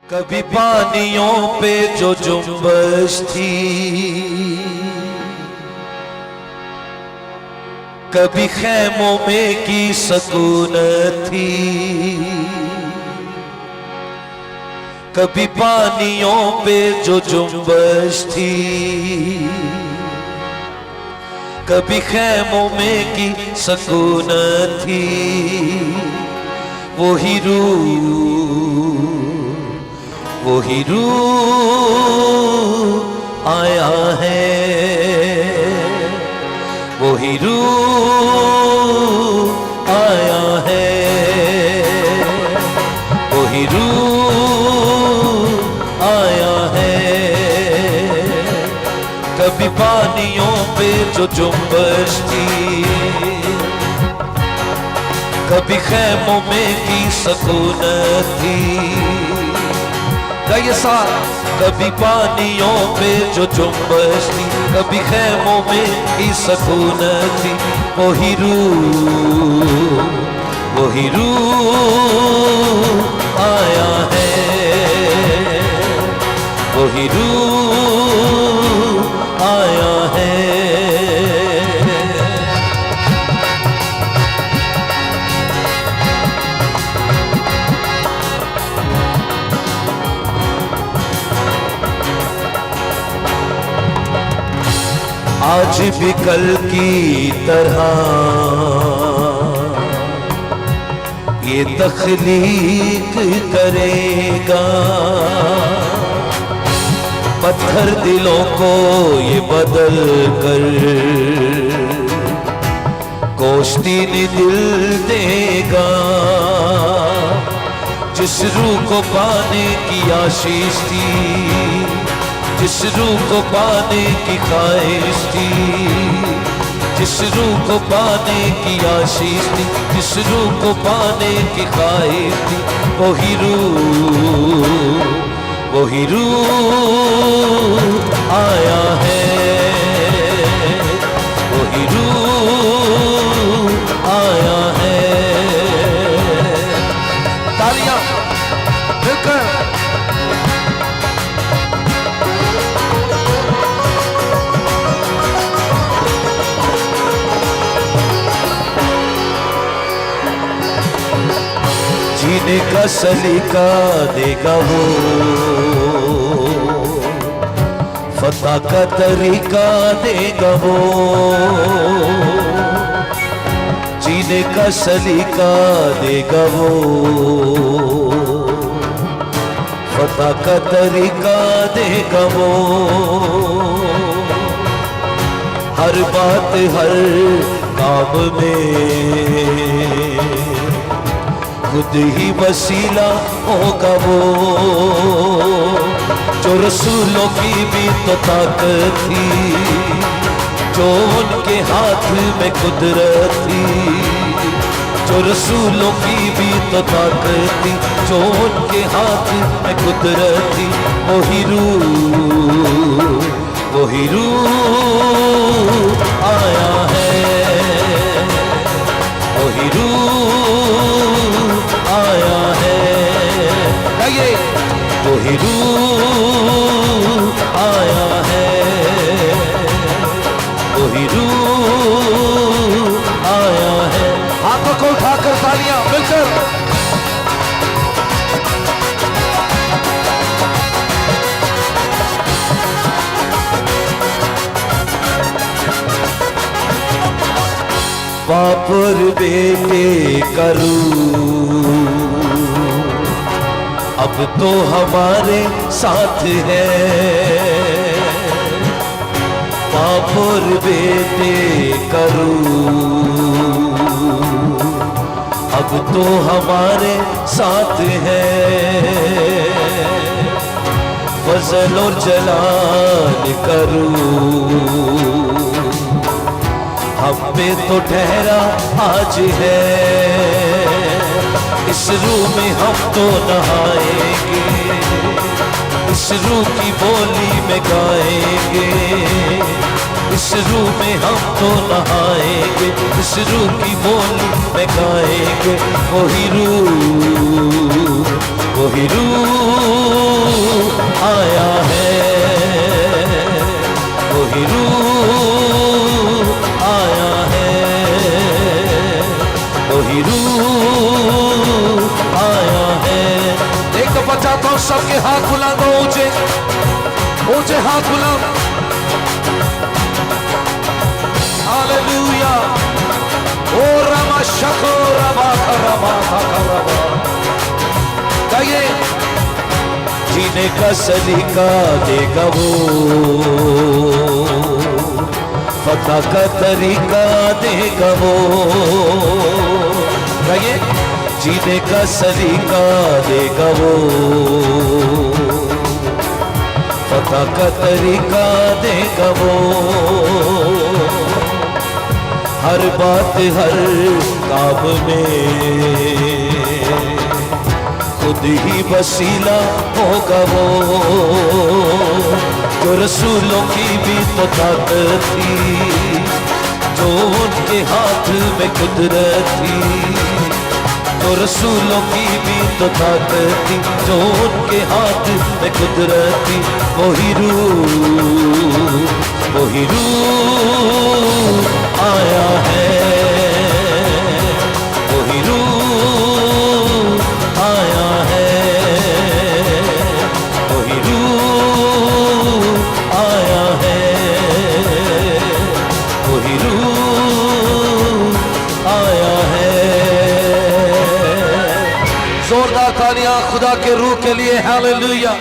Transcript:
कभी पानियों पे जो जुम्बश थी, कभी खैमों में की सकूनत थी। कभी पानियों पे जो जुम्बश थी, कभी खैमों में की सकूनत थी। वही रूह आया है, वही रूह आया है, वही रूह आया है। कभी पानियों पे जो जुम्बश थी, कभी खैमों में की सकूनत थी। ये साथ कभी पानियों पे जो जुम्बश थी, कभी खैमों में की सकूनत थी। वही रूह आया है, वही रूह आया है। आज भी कल की तरह ये तख्लीक करेगा, पत्थर दिलों को ये बदल कर कोश्तीन दिल देगा। जिस रूह को पाने की आशीष थी, जिस रूह को पाने की ख्वाहिश थी, जिस रूह को पाने की आशीष थी, जिस रूह को पाने की ख्वाहिश थी। वही रूह आया है, वही रूह आया है। तालियां मिलकर जीने का सलीका देगा वो, फतह का तरीका देगा वो। जीने का सलीका देगा वो, फतह का तरीका देगा वो। हर बात हर काम में खुद ही वसीला होगा वो। जो रसूलों की भी तो ताकत थी, जो उनके हाथ में कुदरत थी, जो रसूलों की भी तो ताकत थी, जो उनके हाथ में कुदरत थी। वही रूह आया है, वही रूह आया है। गाइए, वही रूह आया है, वही रूह आया है। हाथों को उठाकर तालियां मिलकर बाप और बेटे करूं, अब तो हमारे साथ है। बाप और बेटे करूं, अब तो हमारे साथ है। फजल और जलाल करूं, हम पे तो ठहरा आज है। इस रूह में हम तो नहाएंगे, इस रूह की बोली में गाएंगे। इस रूह में हम तो नहाएंगे, इस रूह की बोली में गाएंगे। वही रूह मोहब्बत चाहता हूं सबके हाथ बुलंद हो, ऊंचे ऊंचे हाथ बुलंद। हालेलुया। ओ रमा शको रमा करमा करमा। गाइए। जीने का सलीका देगा वो, फतह का तरीका देगा वो। गाइए। जीने का सलीका देगा वो, फतह का तरीका देगा वो। हर बात हर काम में खुद ही वसीला होगा वो। जो रसूलों की भी तो ताकत थी, जो उनके हाथ में कुदरत थी। जो रसूलों की भी तो ताकत थी, जो उनके हाथ में कुदरत थी। वही रूह आया है, वही रूह आया है, वही रूह आया है, वही रूह आया है। जोरदार तालियां खुदा के रूह के लिए। हालेलुया।